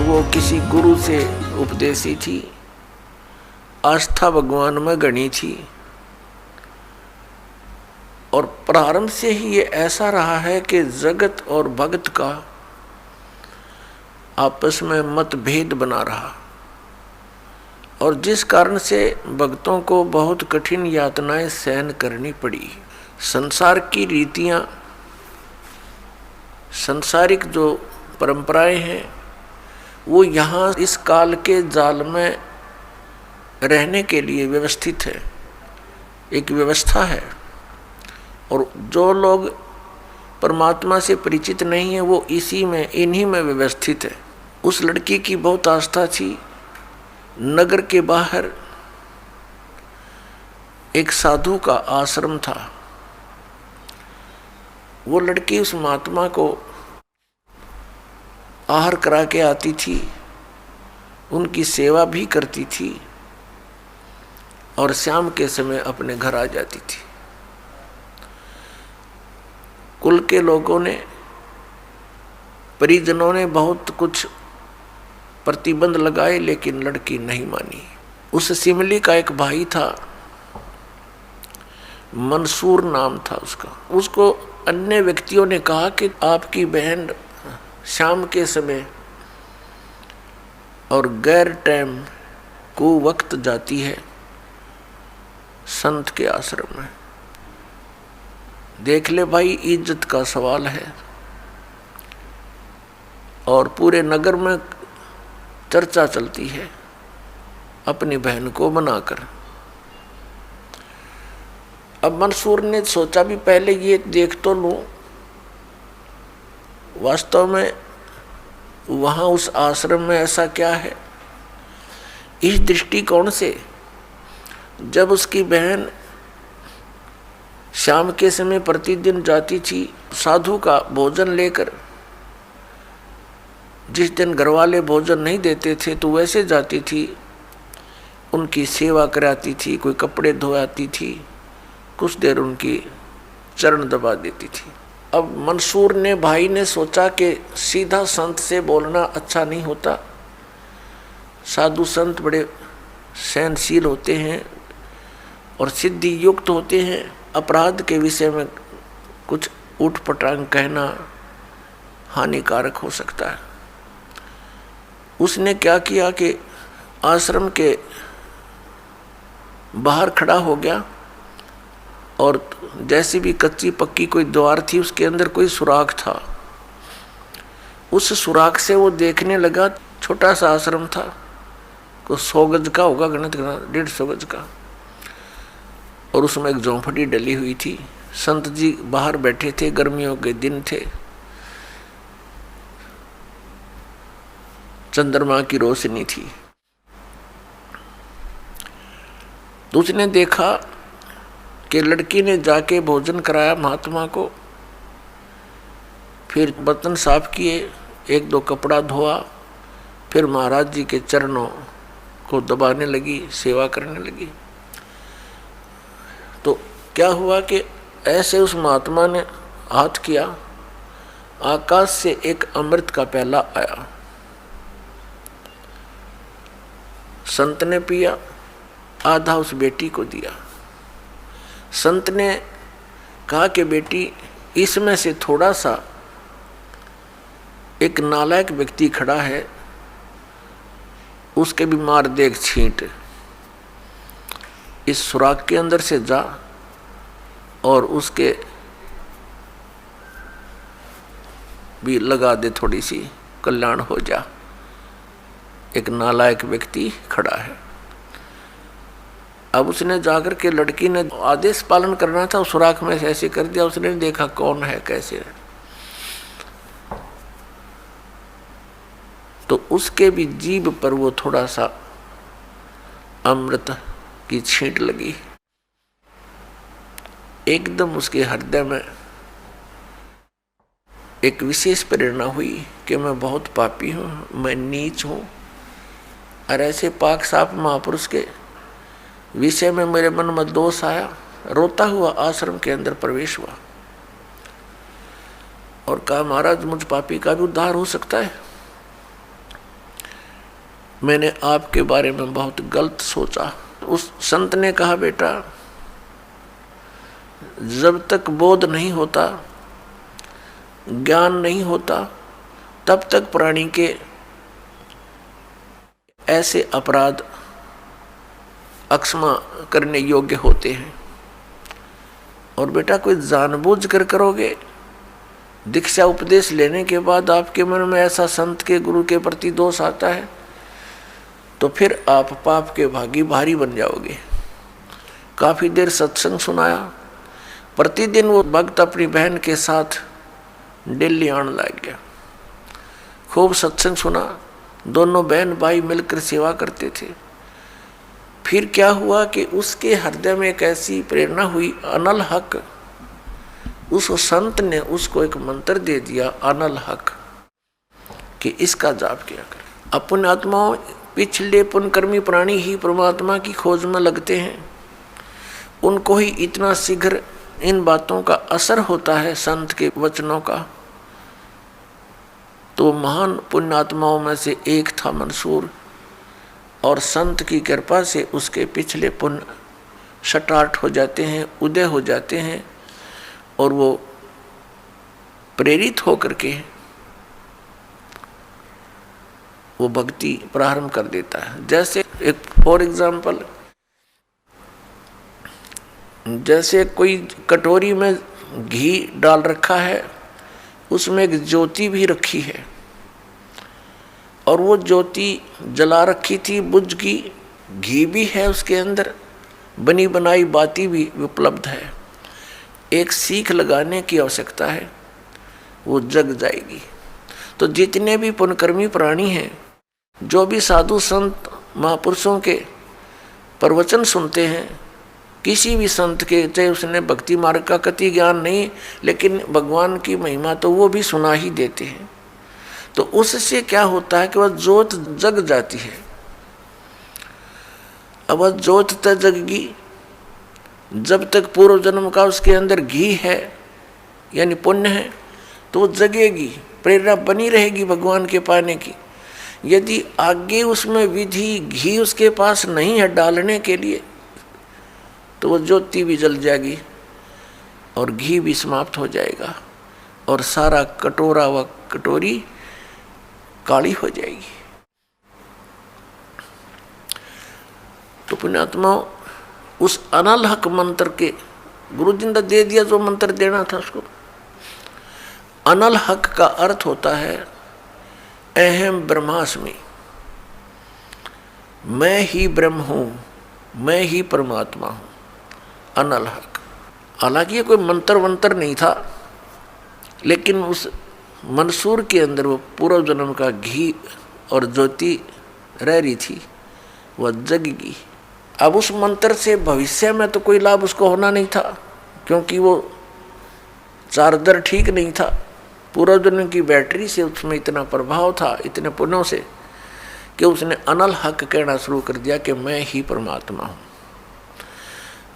और वो किसी गुरु से उपदेशी थी, आस्था भगवान में गणी थी। और प्रारंभ से ही ये ऐसा रहा है कि जगत और भगत का आपस में मतभेद बना रहा, और जिस कारण से भक्तों को बहुत कठिन यातनाएं सहन करनी पड़ी। संसार की रीतियां, सांसारिक जो परंपराएं हैं, वो यहाँ इस काल के जाल में रहने के लिए व्यवस्थित है, एक व्यवस्था है। और जो लोग परमात्मा से परिचित नहीं है वो इसी में, इन्हीं में व्यवस्थित है। उस लड़की की बहुत आस्था थी। नगर के बाहर एक साधु का आश्रम था। वो लड़की उस महात्मा को आहार करा के आती थी, उनकी सेवा भी करती थी और शाम के समय अपने घर आ जाती थी। कुल के लोगों ने, परिजनों ने बहुत कुछ प्रतिबंध लगाए, लेकिन लड़की नहीं मानी। उस सिमली का एक भाई था, मंसूर नाम था उसका। उसको अन्य व्यक्तियों ने कहा कि आपकी बहन शाम के समय और गैर टाइम को वक्त जाती है संत के आश्रम में। देख ले भाई, इज्जत का सवाल है। और पूरे नगर में चर्चा चलती है अपनी बहन को बनाकर। अब मंसूर ने सोचा भी पहले ये देख तो लूं, वास्तव में वहां उस आश्रम में ऐसा क्या है। इस दृष्टिकोण से जब उसकी बहन शाम के समय प्रतिदिन जाती थी साधु का भोजन लेकर, जिस दिन घरवाले भोजन नहीं देते थे तो वैसे जाती थी, उनकी सेवा कराती थी, कोई कपड़े धोआती थी, कुछ देर उनकी चरण दबा देती थी। अब मंसूर ने, भाई ने सोचा कि सीधा संत से बोलना अच्छा नहीं होता। साधु संत बड़े सहनशील होते हैं और सिद्धि युक्त होते हैं। अपराध के विषय में कुछ ऊट-पटांग कहना हानिकारक हो सकता है। उसने क्या किया कि आश्रम के बाहर खड़ा हो गया और जैसी भी कच्ची पक्की कोई द्वार थी, उसके अंदर कोई सुराख था। उस सुराख से वो देखने लगा। छोटा सा आश्रम था, को 100 गज का होगा, गणित 150 गज का, और उसमें एक झोंपड़ी डली हुई थी। संत जी बाहर बैठे थे, गर्मियों के दिन थे, चंद्रमा की रोशनी थी। तो उसने देखा कि लड़की ने जाके भोजन कराया महात्मा को, फिर बर्तन साफ किए, 1-2 कपड़ा धोआ, फिर महाराज जी के चरणों को दबाने लगी, सेवा करने लगी। तो क्या हुआ कि ऐसे उस महात्मा ने हाथ किया, आकाश से एक अमृत का प्याला आया। संत ने पिया, आधा उस बेटी को दिया। संत ने कहा कि बेटी, इसमें से थोड़ा सा, एक नालायक व्यक्ति खड़ा है, उसके भी मार दे एक छींट। इस सुराख के अंदर से जा और उसके भी लगा दे, थोड़ी सी कल्याण हो जा। एक नालायक व्यक्ति खड़ा है। अब उसने जाकर के, लड़की ने आदेश पालन करना था, उस सुराख में से ऐसे कर दिया। उसने देखा कौन है, कैसे है, तो उसके भी जीभ पर वो थोड़ा सा अमृत की छींट लगी। एकदम उसके हृदय में एक विशेष प्रेरणा हुई कि मैं बहुत पापी हूँ, मैं नीच हूँ, और ऐसे पाक साफ महापुरुष के विषय में मेरे मन में दोष आया। रोता हुआ आश्रम के अंदर प्रवेश हुआ और कहा, महाराज मुझ पापी का भी उद्धार हो सकता है। मैंने आपके बारे में बहुत गलत सोचा। उस संत ने कहा, बेटा जब तक बोध नहीं होता, ज्ञान नहीं होता, तब तक प्राणी के ऐसे अपराध अक्षमा करने योग्य होते हैं। और बेटा कोई जानबूझ कर करोगे, दीक्षा उपदेश लेने के बाद आपके मन में ऐसा संत के गुरु के प्रति दोष आता है, तो फिर आप पाप के भारी बन जाओगे। काफ़ी देर सत्संग सुनाया। प्रतिदिन वो भक्त अपनी बहन के साथ दिल्ली आने लग गया। खूब सत्संग सुना, दोनों बहन भाई मिलकर सेवा करते थे। फिर क्या हुआ कि उसके हृदय में एक ऐसी प्रेरणा हुई, अनल हक। उस संत ने उसको एक मंत्र दे दिया, अनल हक, कि इसका जाप किया कर। अपने आत्माओं, पिछले पुण्यकर्मी प्राणी ही परमात्मा की खोज में लगते हैं। उनको ही इतना शीघ्र इन बातों का असर होता है, संत के वचनों का। तो महान पुण्यात्माओं में से एक था मंसूर, और संत की कृपा से उसके पिछले पुण्य स्टार्ट हो जाते हैं, उदय हो जाते हैं, और वो प्रेरित होकर के वो भक्ति प्रारंभ कर देता है। जैसे एक फॉर एग्जाम्पल, जैसे कोई कटोरी में घी डाल रखा है, उसमें एक ज्योति भी रखी है, और वो ज्योति जला रखी थी, बुझ गई, घी भी है उसके अंदर, बनी बनाई बाती भी उपलब्ध है। एक सीख लगाने की आवश्यकता है, वो जग जाएगी। तो जितने भी पुण्यकर्मी प्राणी हैं, जो भी साधु संत महापुरुषों के प्रवचन सुनते हैं, किसी भी संत के, चाहे उसने भक्ति मार्ग का कति ज्ञान नहीं, लेकिन भगवान की महिमा तो वो भी सुना ही देते हैं। तो उससे क्या होता है कि वह ज्योत जग जाती है। अब वह ज्योत तक जगगी, जब तक पूर्व जन्म का उसके अंदर घी है, यानी पुण्य है, तो वो जगेगी, प्रेरणा बनी रहेगी भगवान के पाने की। यदि आगे उसमें विधि घी उसके पास नहीं है डालने के लिए, तो वो ज्योति भी जल जाएगी और घी भी समाप्त हो जाएगा, और सारा कटोरा व कटोरी काली हो जाएगी। तो पुण्यात्मा उस अनल हक मंत्र के गुरु जी ने दे दिया, जो मंत्र देना था उसको। अनल हक का अर्थ होता है अहम ब्रह्मास्मि, मैं ही ब्रह्म हूँ, मैं ही परमात्मा हूँ, अनल हक। हालांकि ये कोई मंत्र वंत्र नहीं था, लेकिन उस मंसूर के अंदर वो पूर्व जन्म का घी और ज्योति रह रही थी, वह जगेगी। अब उस मंत्र से भविष्य में तो कोई लाभ उसको होना नहीं था, क्योंकि वो चार्जर ठीक नहीं था। पूर्व जन्म की बैटरी से उसमें इतना प्रभाव था, इतने पुण्यों से, कि उसने अनल हक कहना शुरू कर दिया कि मैं ही परमात्मा हूँ।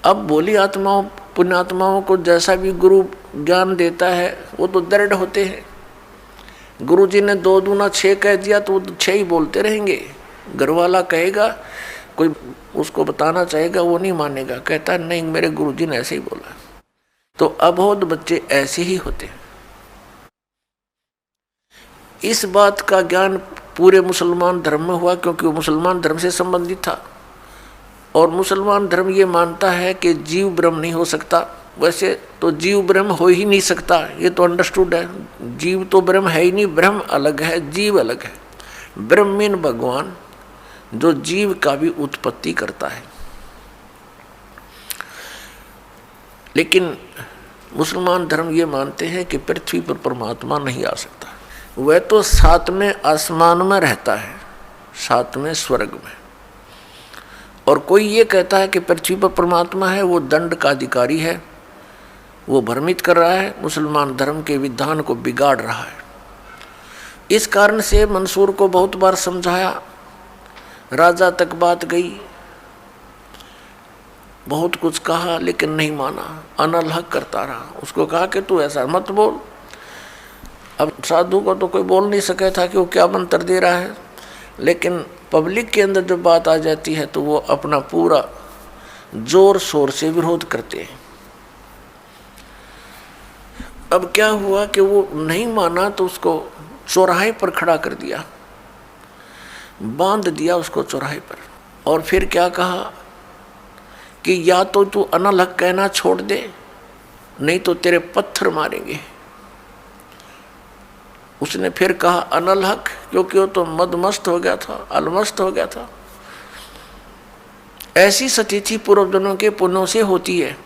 अब भोली आत्माओं, पुण्यात्माओं को जैसा भी गुरु ज्ञान देता है, वो तो दृढ़ होते हैं। गुरु जी ने 2 दूना 6 कह दिया तो वो 6 ही बोलते रहेंगे। घर वाला कहेगा, कोई उसको बताना चाहेगा, वो नहीं मानेगा, कहता नहीं मेरे गुरु जी ने ऐसे ही बोला। तो अबोध बच्चे ऐसे ही होते हैं। इस बात का ज्ञान पूरे मुसलमान धर्म में हुआ, क्योंकि वो मुसलमान धर्म से संबंधित था, और मुसलमान धर्म ये मानता है कि जीव ब्रह्म नहीं हो सकता। वैसे तो जीव ब्रह्म हो ही नहीं सकता, ये तो अंडरस्टूड है। जीव तो ब्रह्म है ही नहीं, ब्रह्म अलग है, जीव अलग है। ब्रह्म मीन भगवान, जो जीव का भी उत्पत्ति करता है। लेकिन मुसलमान धर्म ये मानते हैं कि पृथ्वी पर परमात्मा नहीं आ सकता। वह तो 7वें आसमान में रहता है, 7वें स्वर्ग में। और कोई ये कहता है कि पृथ्वी पर परमात्मा है, वो दंड का अधिकारी है, वो भ्रमित कर रहा है, मुसलमान धर्म के विधान को बिगाड़ रहा है। इस कारण से मंसूर को बहुत बार समझाया, राजा तक बात गई, बहुत कुछ कहा, लेकिन नहीं माना, अनल हक करता रहा। उसको कहा कि तू ऐसा मत बोल। अब साधु को तो कोई बोल नहीं सके था कि वो क्या मंत्र दे रहा है, लेकिन पब्लिक के अंदर जब बात आ जाती है तो वो अपना पूरा जोर शोर से विरोध करते हैं। अब क्या हुआ कि वो नहीं माना तो उसको चौराहे पर खड़ा कर दिया, बांध दिया उसको चौराहे पर। और फिर क्या कहा कि या तो तू अनल हक कहना छोड़ दे, नहीं तो तेरे पत्थर मारेंगे। उसने फिर कहा अनल हक, क्योंकि वो तो मदमस्त हो गया था, अलमस्त हो गया था। ऐसी सतीथि पूर्वजन्मों के पुण्यों से होती है,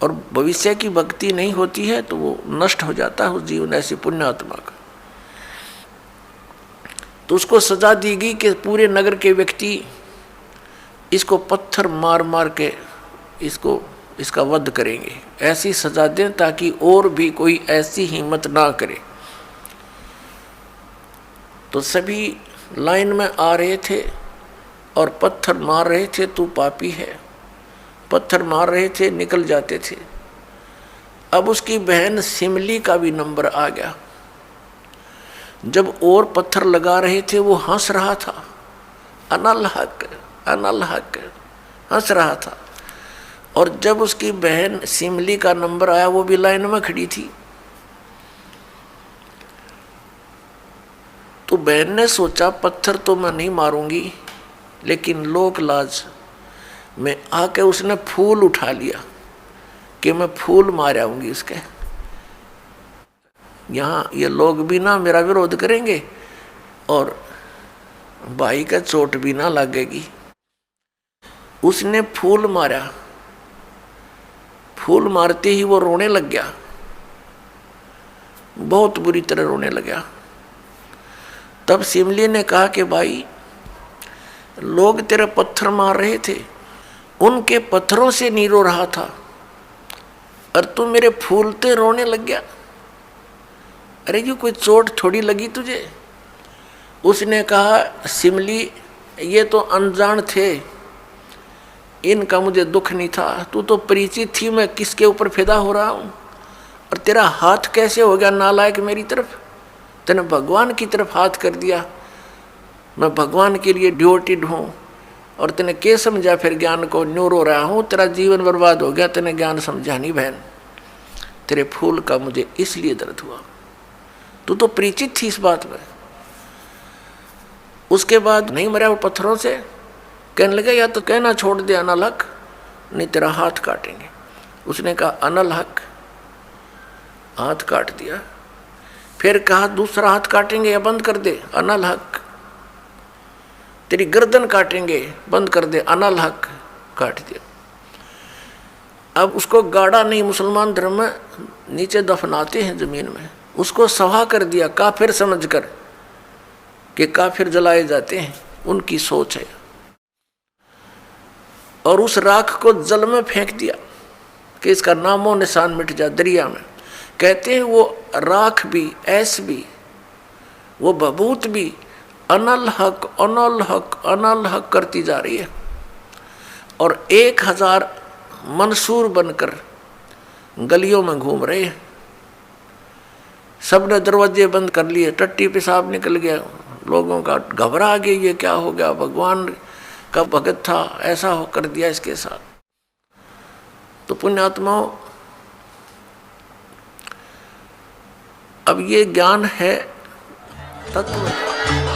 और भविष्य की भक्ति नहीं होती है तो वो नष्ट हो जाता है उस जीवन ऐसी पुण्यात्मा का। तो उसको सजा दी गई कि पूरे नगर के व्यक्ति इसको पत्थर मार मार के इसका वध करेंगे। ऐसी सजा दें ताकि और भी कोई ऐसी हिम्मत ना करे। तो सभी लाइन में आ रहे थे और पत्थर मार रहे थे, तू पापी है, पत्थर मार रहे थे, निकल जाते थे। अब उसकी बहन सिमली का भी नंबर आ गया। जब और पत्थर लगा रहे थे वो हंस रहा था, अनल हक अनल हक हंस रहा था। और जब उसकी बहन सिमली का नंबर आया वो भी लाइन में खड़ी थी। तो बहन ने सोचा पत्थर तो मैं नहीं मारूंगी, लेकिन लोक लाज में आके उसने फूल उठा लिया कि मैं फूल मार आऊंगी उसके। यहाँ ये लोग भी ना मेरा विरोध करेंगे और भाई का चोट भी ना लगेगी। उसने फूल मारा, फूल मारते ही वो रोने लग गया, बहुत बुरी तरह रोने लगा। तब सिमली ने कहा कि भाई लोग तेरे पत्थर मार रहे थे, उनके पत्थरों से नहीं रो रहा था और तू मेरे फूलते रोने लग गया। अरे ये कोई चोट थोड़ी लगी तुझे? उसने कहा सिमली ये तो अनजान थे, इनका मुझे दुख नहीं था, तू तो परिचित थी मैं किसके ऊपर फिदा हो रहा हूँ। और तेरा हाथ कैसे हो गया नालायक मेरी तरफ? तूने भगवान की तरफ हाथ कर दिया, मैं भगवान के लिए ड्यूटिड हूँ और तूने क्या समझा फिर ज्ञान को? न्यू रो रहा हूँ, तेरा जीवन बर्बाद हो गया, तूने ज्ञान समझा नहीं बहन। तेरे फूल का मुझे इसलिए दर्द हुआ, तू तो परिचित थी इस बात में। उसके बाद नहीं मरा वो पत्थरों से, कहने लगा या तो कहना छोड़ दे अनल हक, नहीं तेरा हाथ काटेंगे। उसने कहा अनल हक, हाथ काट दिया। फिर कहा दूसरा हाथ काटेंगे या बंद कर दे, अनल हक। तेरी गर्दन काटेंगे, बंद कर दे, अनल हक, काट दिया। अब उसको गाड़ा नहीं, मुसलमान धर्म में नीचे दफनाते हैं जमीन में, उसको सवा कर दिया काफिर समझकर कि काफिर जलाए जाते हैं, उनकी सोच है। और उस राख को जल में फेंक दिया कि इसका नामो निशान मिट जा, दरिया में। कहते हैं वो राख भी, ऐस भी, वो बबूत भी अनल हक अनल हक अनल हक करती जा रही है। और 1000 मंसूर बनकर गलियों में घूम रहे हैं। सबने दरवाजे बंद कर लिए, टट्टी पेशाब निकल गया, लोगों का घबरा गया, ये क्या हो गया, भगवान का भगत था, ऐसा हो कर दिया इसके साथ। तो पुण्यात्माओं, अब ये ज्ञान है तत्व।